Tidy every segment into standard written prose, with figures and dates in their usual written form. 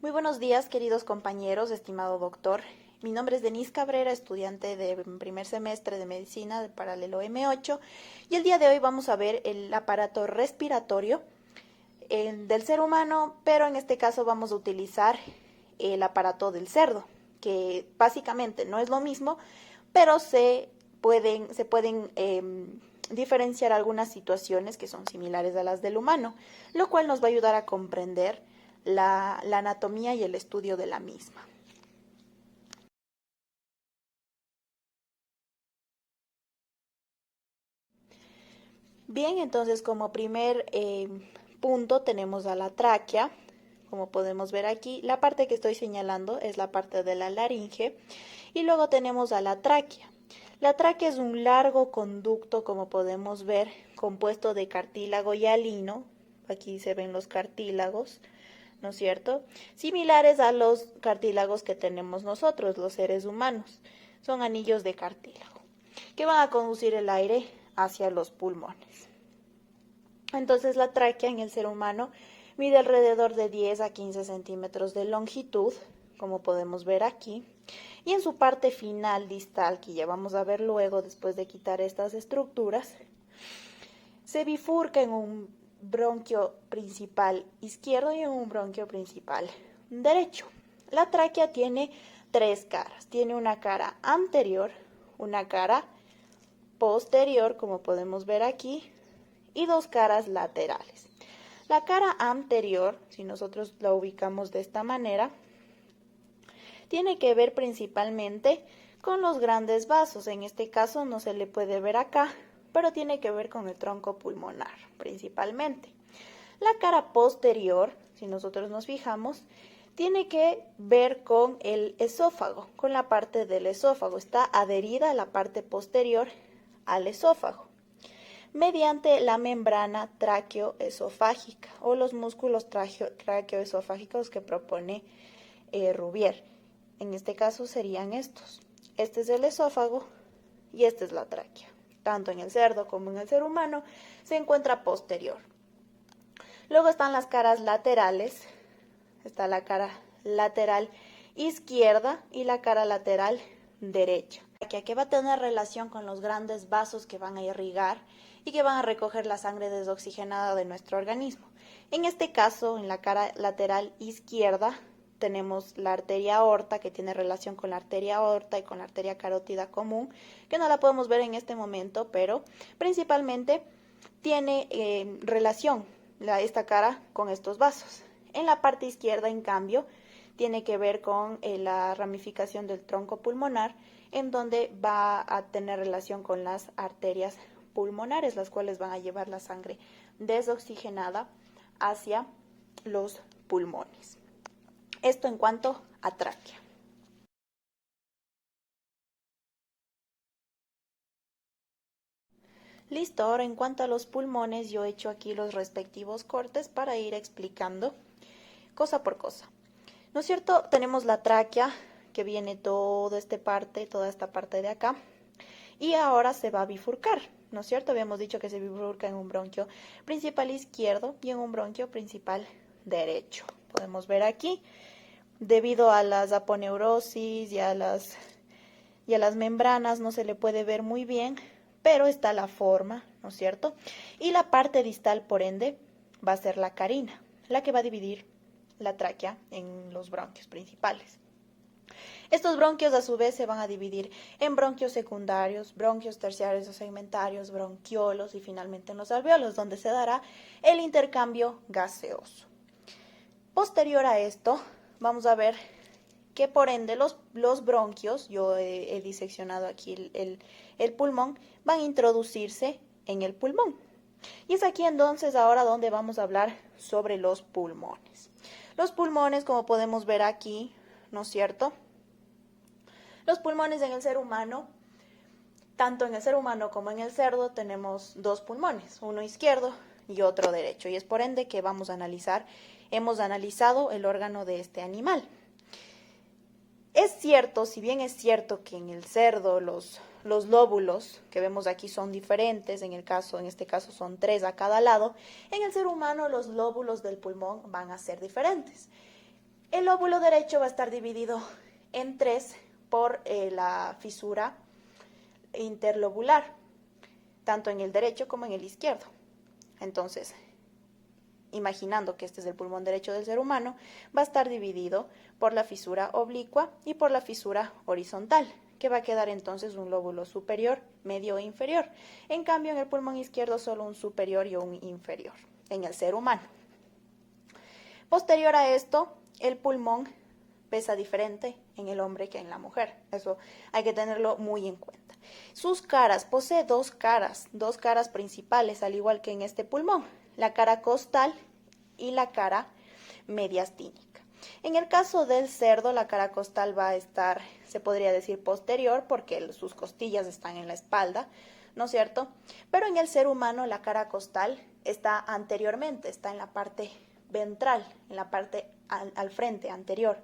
Muy buenos días, queridos compañeros, estimado doctor. Mi nombre es Denise Cabrera, estudiante de primer semestre de medicina de paralelo M8, y el día de hoy vamos a ver el aparato respiratorio del ser humano, pero en este caso vamos a utilizar el aparato del cerdo, que básicamente no es lo mismo, pero se pueden diferenciar algunas situaciones que son similares a las del humano, lo cual nos va a ayudar a comprender la anatomía y el estudio de la misma. Bien, entonces como primer punto tenemos a la tráquea. Como podemos ver aquí, la parte que estoy señalando es la parte de la laringe y luego tenemos a la tráquea. La tráquea es un largo conducto, como podemos ver, compuesto de cartílago y alino. Aquí se ven los cartílagos, ¿no es cierto? Similares a los cartílagos que tenemos nosotros, los seres humanos. Son anillos de cartílago que van a conducir el aire hacia los pulmones. Entonces la tráquea en el ser humano mide alrededor de 10 a 15 centímetros de longitud, como podemos ver aquí, y en su parte final distal, que ya vamos a ver luego después de quitar estas estructuras, se bifurca en un bronquio principal izquierdo y en un bronquio principal derecho. La tráquea tiene tres caras. Tiene una cara anterior, una cara posterior, como podemos ver aquí, y dos caras laterales. La cara anterior, si nosotros la ubicamos de esta manera, tiene que ver principalmente con los grandes vasos. En este caso no se le puede ver acá, pero tiene que ver con el tronco pulmonar principalmente. La cara posterior, si nosotros nos fijamos, tiene que ver con el esófago, con la parte del esófago. Está adherida a la parte posterior al esófago, mediante la membrana tráqueo-esofágica o los músculos tráqueo-esofágicos que propone Rubier. En este caso serían estos. Este es el esófago y esta es la tráquea. Tanto en el cerdo como en el ser humano se encuentra posterior. Luego están las caras laterales. Está la cara lateral izquierda y la cara lateral derecha, que va a tener relación con los grandes vasos que van a irrigar y que van a recoger la sangre desoxigenada de nuestro organismo. En este caso, en la cara lateral izquierda, tenemos la arteria aorta, que tiene relación con la arteria aorta y con la arteria carótida común, que no la podemos ver en este momento, pero principalmente tiene relación esta cara con estos vasos. En la parte izquierda, en cambio, tiene que ver con la ramificación del tronco pulmonar, en donde va a tener relación con las arterias pulmonares, las cuales van a llevar la sangre desoxigenada hacia los pulmones. Esto en cuanto a tráquea. Listo, ahora en cuanto a los pulmones, yo he hecho aquí los respectivos cortes para ir explicando cosa por cosa. ¿No es cierto? Tenemos la tráquea, que viene toda esta parte de acá, y ahora se va a bifurcar, ¿no es cierto? Habíamos dicho que se bifurca en un bronquio principal izquierdo y en un bronquio principal derecho. Podemos ver aquí, debido a las aponeurosis y a las membranas no se le puede ver muy bien, pero está la forma, ¿no es cierto? Y la parte distal, por ende, va a ser la carina, la que va a dividir la tráquea en los bronquios principales. Estos bronquios a su vez se van a dividir en bronquios secundarios, bronquios terciarios o segmentarios, bronquiolos y finalmente en los alveolos, donde se dará el intercambio gaseoso. Posterior a esto, vamos a ver que por ende los bronquios, yo he diseccionado aquí el pulmón, van a introducirse en el pulmón. Y es aquí entonces ahora donde vamos a hablar sobre los pulmones. Los pulmones, como podemos ver aquí, ¿no es cierto? Los pulmones en el ser humano, tanto en el ser humano como en el cerdo, tenemos dos pulmones, uno izquierdo y otro derecho. Y es por ende que hemos analizado el órgano de este animal. Es cierto, si bien es cierto que en el cerdo los lóbulos que vemos aquí son diferentes, en este caso son 3 a cada lado, en el ser humano los lóbulos del pulmón van a ser diferentes. El lóbulo derecho va a estar dividido en tres por la fisura interlobular, tanto en el derecho como en el izquierdo. Entonces, imaginando que este es el pulmón derecho del ser humano, va a estar dividido por la fisura oblicua y por la fisura horizontal, que va a quedar entonces un lóbulo superior, medio e inferior. En cambio, en el pulmón izquierdo solo un superior y un inferior, en el ser humano. Posterior a esto, el pulmón pesa diferente en el hombre que en la mujer. Eso hay que tenerlo muy en cuenta. Sus caras, posee dos caras principales, al igual que en este pulmón, la cara costal y la cara mediastínica. En el caso del cerdo, la cara costal va a estar, se podría decir, posterior, porque sus costillas están en la espalda, ¿no es cierto? Pero en el ser humano, la cara costal está anteriormente, está en la parte ventral, en la parte al frente, anterior.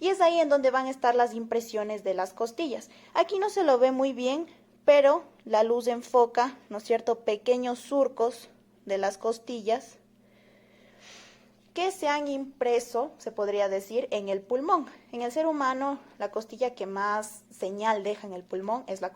Y es ahí en donde van a estar las impresiones de las costillas. Aquí no se lo ve muy bien, pero la luz enfoca, ¿no es cierto?, pequeños surcos de las costillas que se han impreso, se podría decir, en el pulmón. En el ser humano, la costilla que más señal deja en el pulmón es la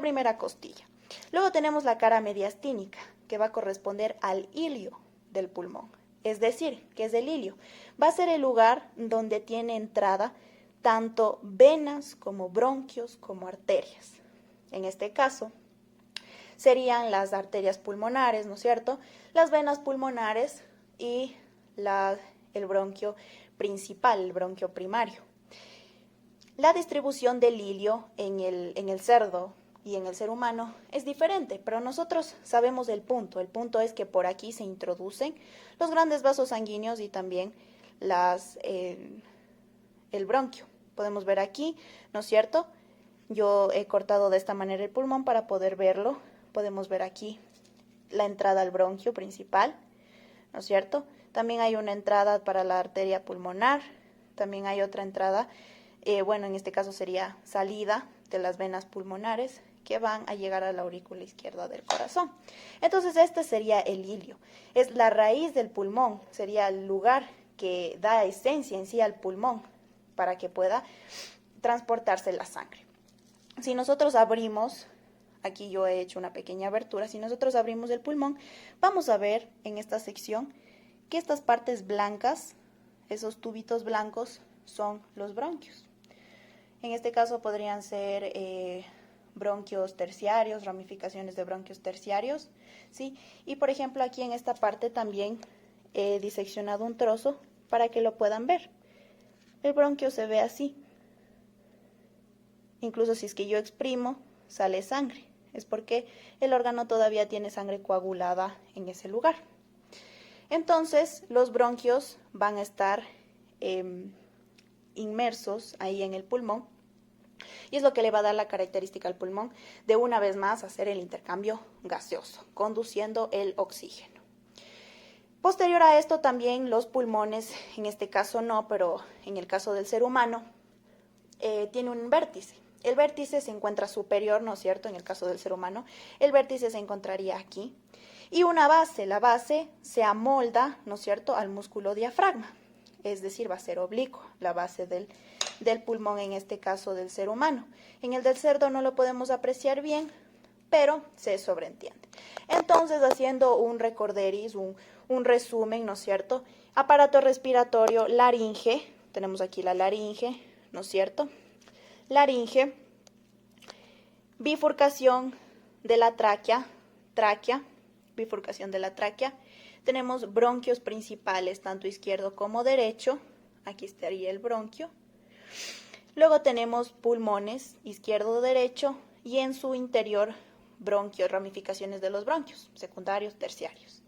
primera costilla. Luego tenemos la cara mediastínica, que va a corresponder al ilio del pulmón, es decir, que es el ilio. Va a ser el lugar donde tiene entrada tanto venas como bronquios como arterias. En este caso, serían las arterias pulmonares, ¿no es cierto?, las venas pulmonares y el bronquio principal, el bronquio primario. La distribución del ilio en el cerdo y en el ser humano es diferente, pero nosotros sabemos el punto. El punto es que por aquí se introducen los grandes vasos sanguíneos y también el bronquio. Podemos ver aquí, ¿no es cierto? Yo he cortado de esta manera el pulmón para poder verlo. Podemos ver aquí la entrada al bronquio principal, ¿no es cierto? También hay una entrada para la arteria pulmonar, también hay otra entrada, en este caso sería salida de las venas pulmonares que van a llegar a la aurícula izquierda del corazón. Entonces este sería el ilio, es la raíz del pulmón, sería el lugar que da esencia en sí al pulmón para que pueda transportarse la sangre. Si nosotros abrimos, aquí yo he hecho una pequeña abertura, si nosotros abrimos el pulmón, vamos a ver en esta sección que estas partes blancas, esos tubitos blancos, son los bronquios. En este caso podrían ser bronquios terciarios, ramificaciones de bronquios terciarios, ¿sí? Y por ejemplo aquí en esta parte también he diseccionado un trozo para que lo puedan ver. El bronquio se ve así. Incluso si es que yo exprimo, sale sangre. Es porque el órgano todavía tiene sangre coagulada en ese lugar. Entonces, los bronquios van a estar inmersos ahí en el pulmón y es lo que le va a dar la característica al pulmón de una vez más hacer el intercambio gaseoso, conduciendo el oxígeno. Posterior a esto también los pulmones, en este caso no, pero en el caso del ser humano, tiene un vértice. El vértice se encuentra superior, ¿no es cierto?, en el caso del ser humano. El vértice se encontraría aquí. Y una base, la base se amolda, ¿no es cierto?, al músculo diafragma. Es decir, va a ser oblicuo, la base del pulmón, en este caso del ser humano. En el del cerdo no lo podemos apreciar bien, pero se sobreentiende. Entonces, haciendo un recorderis, un resumen, ¿no es cierto?, aparato respiratorio, laringe, tenemos aquí la laringe, ¿no es cierto?, laringe, bifurcación de la tráquea, bifurcación de la tráquea. Tenemos bronquios principales, tanto izquierdo como derecho. Aquí estaría el bronquio. Luego tenemos pulmones, izquierdo, derecho, y en su interior bronquios, ramificaciones de los bronquios, secundarios, terciarios.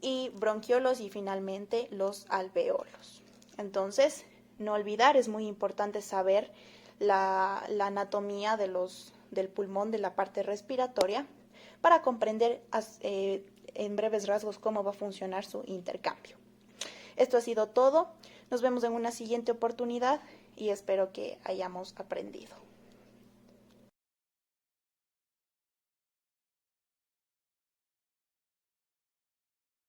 Y bronquiolos y finalmente los alveolos. Entonces, no olvidar, es muy importante saber la anatomía del pulmón, de la parte respiratoria, para comprender en breves rasgos cómo va a funcionar su intercambio. Esto ha sido todo. Nos vemos en una siguiente oportunidad y espero que hayamos aprendido.